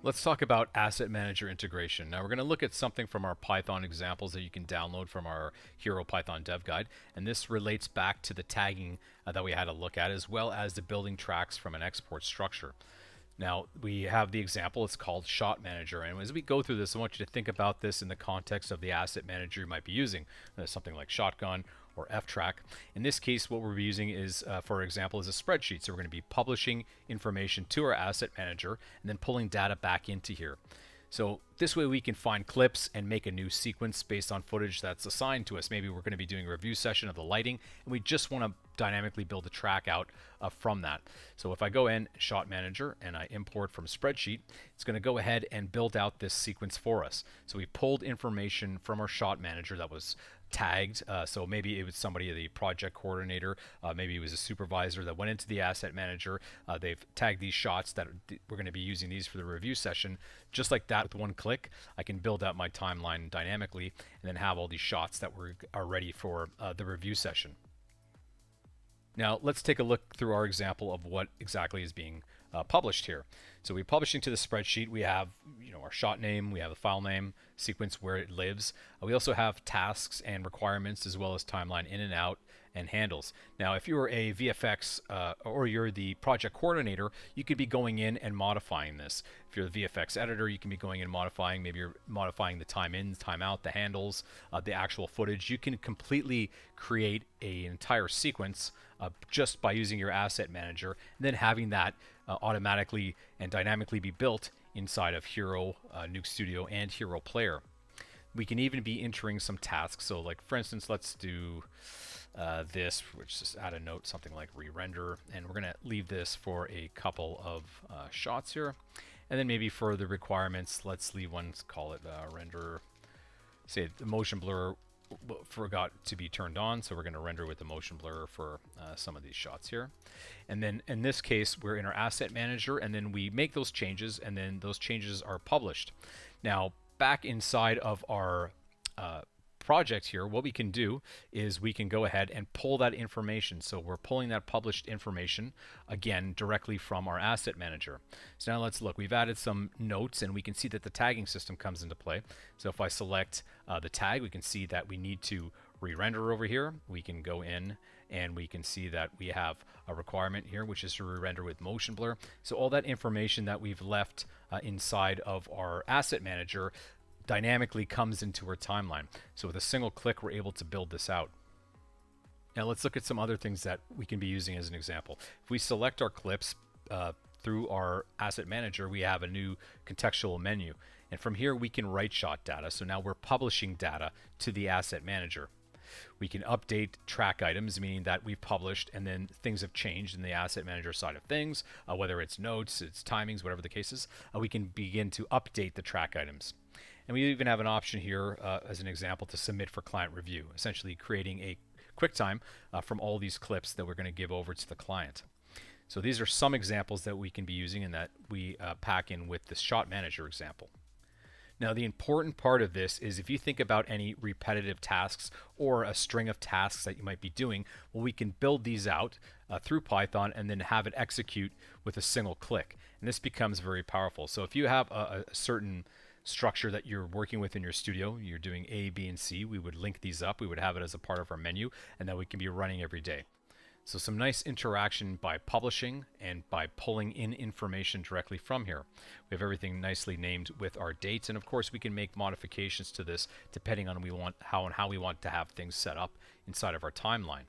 Let's talk about Asset Manager integration. Now we're going to look at something from our Python examples that you can download from our Hero Python Dev Guide. And this relates back to the tagging that we had a look at, as well as the building tracks from an export structure. Now we have the example, it's called Shot Manager. And as we go through this, I want you to think about this in the context of the asset manager you might be using. Something like Shotgun or F-Track. In this case, what we're using is, for example, is a spreadsheet. So we're going to be publishing information to our asset manager and then pulling data back into here. So this way we can find clips and make a new sequence based on footage that's assigned to us. Maybe we're going to be doing a review session of the lighting and we just want to dynamically build a track out from that. So if I go in Shot Manager and I import from spreadsheet, it's going to go ahead and build out this sequence for us. So we pulled information from our Shot Manager that was tagged. So maybe it was somebody, the project coordinator, maybe it was a supervisor that went into the asset manager. They've tagged these shots that we're going to be using these for the review session. Just like that, with one click, I can build out my timeline dynamically and then have all these shots that are ready for the review session. Now let's take a look through our example of what exactly is being published here. So we publish into the spreadsheet. We have, our shot name, we have the file name, sequence where it lives. We also have tasks and requirements as well as timeline in and out and handles. Now, if you're a VFX or you're the project coordinator, you could be going in and modifying this. If you're the VFX editor, you can be going in and modifying. Maybe you're modifying the time in, time out, the handles, the actual footage. You can completely create an entire sequence just by using your asset manager and then having that automatically and dynamically be built inside of Hero, Nuke Studio, and Hero Player. We can even be entering some tasks. So like, for instance, let's do this, which just add a note, something like re-render, and we're going to leave this for a couple of shots here. And then maybe for the requirements, let's leave one, call it render, say the motion blur forgot to be turned on, so we're going to render with the motion blur for some of these shots here. And then in this case, we're in our asset manager, and then we make those changes, and then those changes are published. Now, back inside of our project here, what we can do is we can go ahead and pull that information. So we're pulling that published information again directly from our asset manager. So now let's look. We've added some notes and we can see that the tagging system comes into play. So if I select the tag, we can see that we need to re-render over here. We can go in and we can see that we have a requirement here, which is to re-render with motion blur. So all that information that we've left inside of our asset manager dynamically comes into our timeline. So with a single click, we're able to build this out. Now let's look at some other things that we can be using as an example. If we select our clips through our asset manager, we have a new contextual menu. And from here, we can write shot data. So now we're publishing data to the asset manager. We can update track items, meaning that we've published and then things have changed in the asset manager side of things, whether it's notes, it's timings, whatever the case is. We can begin to update the track items. And we even have an option here as an example to submit for client review, essentially creating a QuickTime from all these clips that we're going to give over to the client. So these are some examples that we can be using and that we pack in with the Shot Manager example. Now the important part of this is if you think about any repetitive tasks or a string of tasks that you might be doing, well, we can build these out through Python and then have it execute with a single click. And this becomes very powerful. So if you have a certain structure that you're working with in your studio, you're doing A, B, and C, we would link these up. We would have it as a part of our menu, and then we can be running every day. So some nice interaction by publishing and by pulling in information directly from here. We have everything nicely named with our dates, and of course we can make modifications to this depending on how we want to have things set up inside of our timeline.